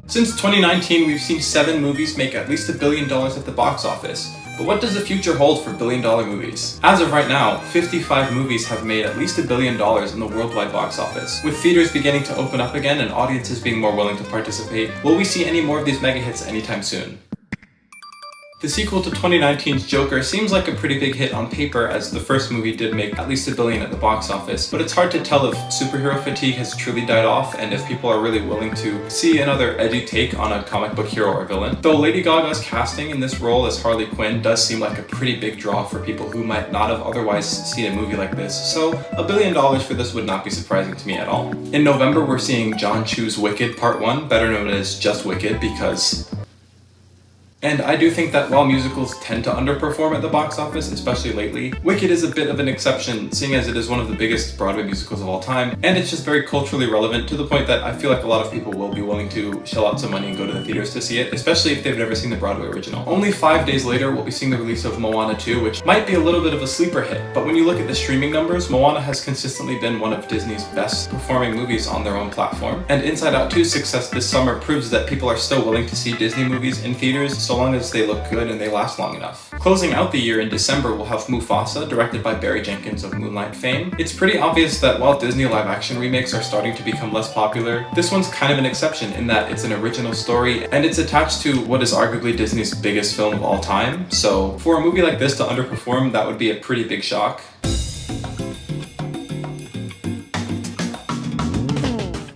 Since 2019, we've seen 7 movies make at least $1 billion at the box office. But what does the future hold for billion-dollar movies? As of right now, 55 movies have made at least $1 billion in the worldwide box office. With theaters beginning to open up again and audiences being more willing to participate, will we see any more of these mega hits anytime soon? The sequel to 2019's Joker seems like a pretty big hit on paper, as the first movie did make at least $1 billion at the box office, but it's hard to tell if superhero fatigue has truly died off and if people are really willing to see another edgy take on a comic book hero or villain. Though Lady Gaga's casting in this role as Harley Quinn does seem like a pretty big draw for people who might not have otherwise seen a movie like this, so $1 billion for this would not be surprising to me at all. In November, we're seeing Jon Chu's Wicked Part 1, better known as just Wicked, because... And I do think that while musicals tend to underperform at the box office, especially lately, Wicked is a bit of an exception, seeing as it is one of the biggest Broadway musicals of all time, and it's just very culturally relevant to the point that I feel like a lot of people will be willing to shell out some money and go to the theaters to see it, especially if they've never seen the Broadway original. Only 5 days later, we'll be seeing the release of Moana 2, which might be a little bit of a sleeper hit, but when you look at the streaming numbers, Moana has consistently been one of Disney's best performing movies on their own platform, and Inside Out 2's success this summer proves that people are still willing to see Disney movies in theaters so long as they look good and they last long enough. Closing out the year in December, we'll have Mufasa, directed by Barry Jenkins of Moonlight fame. It's pretty obvious that while Disney live-action remakes are starting to become less popular, this one's kind of an exception in that it's an original story and it's attached to what is arguably Disney's biggest film of all time. So for a movie like this to underperform, that would be a pretty big shock.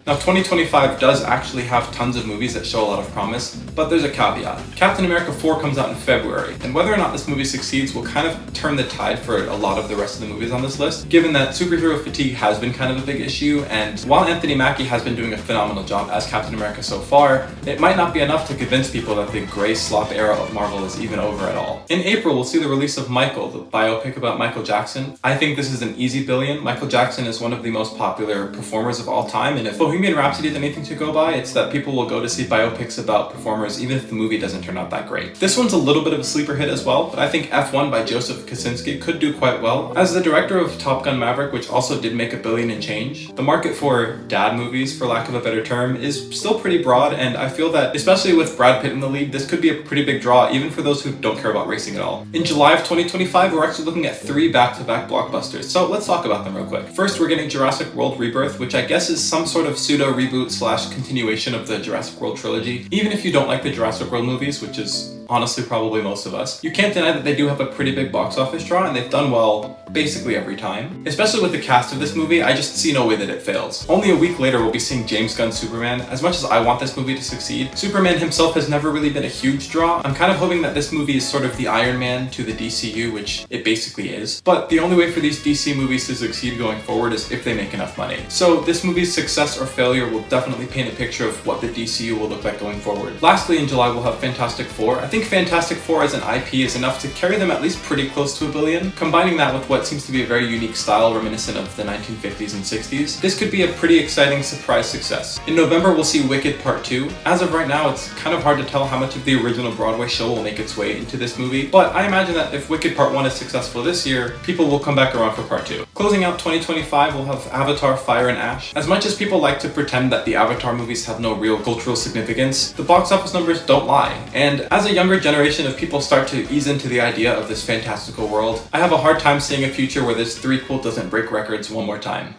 Now 2025 does actually have tons of movies that show a lot of promise, but there's a caveat. Captain America 4 comes out in February, and whether or not this movie succeeds will kind of turn the tide for a lot of the rest of the movies on this list, given that superhero fatigue has been kind of a big issue, and while Anthony Mackie has been doing a phenomenal job as Captain America so far, it might not be enough to convince people that the gray slop era of Marvel is even over at all. In April, we'll see the release of Michael, the biopic about Michael Jackson. I think this is an easy billion. Michael Jackson is one of the most popular performers of all time, and if Bohemian Rhapsody is anything to go by, it's that people will go to see biopics about performers even if the movie doesn't turn out that great. This one's a little bit of a sleeper hit as well, but I think F1 by Joseph Kosinski could do quite well. As the director of Top Gun Maverick, which also did make $1 billion and change, the market for dad movies, for lack of a better term, is still pretty broad, and I feel that, especially with Brad Pitt in the lead, this could be a pretty big draw even for those who don't care about racing at all. In July of 2025, we're actually looking at 3 back-to-back blockbusters, so let's talk about them real quick. First, we're getting Jurassic World Rebirth, which I guess is some sort of pseudo-reboot / continuation of the Jurassic World trilogy. Even if you don't like the Jurassic World movies, which is honestly probably most of us, you can't deny that they do have a pretty big box office draw, and they've done well basically every time. Especially with the cast of this movie, I just see no way that it fails. Only a week later, we'll be seeing James Gunn's Superman. As much as I want this movie to succeed, Superman himself has never really been a huge draw. I'm kind of hoping that this movie is sort of the Iron Man to the DCU, which it basically is. But the only way for these DC movies to succeed going forward is if they make enough money. So this movie's success or failure will definitely paint a picture of what the DCU will look like going forward. Lastly, in July, we'll have Fantastic Four. I think Fantastic Four as an IP is enough to carry them at least pretty close to $1 billion. Combining that with what seems to be a very unique style reminiscent of the 1950s and 60s, this could be a pretty exciting surprise success. In November, we'll see Wicked Part 2. As of right now, it's kind of hard to tell how much of the original Broadway show will make its way into this movie, but I imagine that if Wicked Part 1 is successful this year, people will come back around for Part 2. Closing out 2025, we'll have Avatar: Fire and Ash. As much as people like to pretend that the Avatar movies have no real cultural significance, the box office numbers don't lie. And as a younger generation of people start to ease into the idea of this fantastical world, I have a hard time seeing a future where this threequel doesn't break records one more time.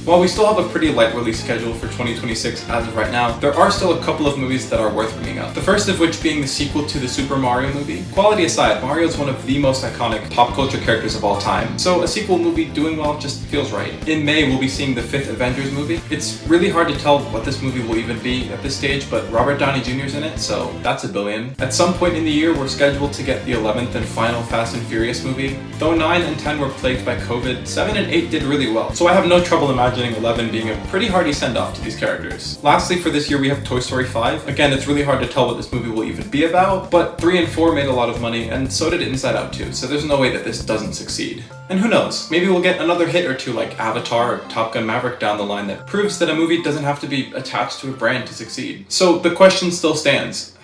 While we still have a pretty light release schedule for 2026 as of right now, there are still a couple of movies that are worth bringing up. The first of which being the sequel to the Super Mario movie. Quality aside, Mario is one of the most iconic pop culture characters of all time, so a sequel movie doing well just feels right. In May, we'll be seeing the 5th Avengers movie. It's really hard to tell what this movie will even be at this stage, but Robert Downey Jr. is in it, so that's $1 billion. At some point in the year, we're scheduled to get the 11th and final Fast and Furious movie. Though 9 and 10 were plagued by COVID, 7 and 8 did really well, so I have no trouble imagining 11 being a pretty hearty send-off to these characters. Lastly, for this year, we have Toy Story 5. Again, it's really hard to tell what this movie will even be about, but 3 and 4 made a lot of money, and so did Inside Out 2, so there's no way that this doesn't succeed. And who knows, maybe we'll get another hit or two like Avatar or Top Gun Maverick down the line that proves that a movie doesn't have to be attached to a brand to succeed. So the question still stands.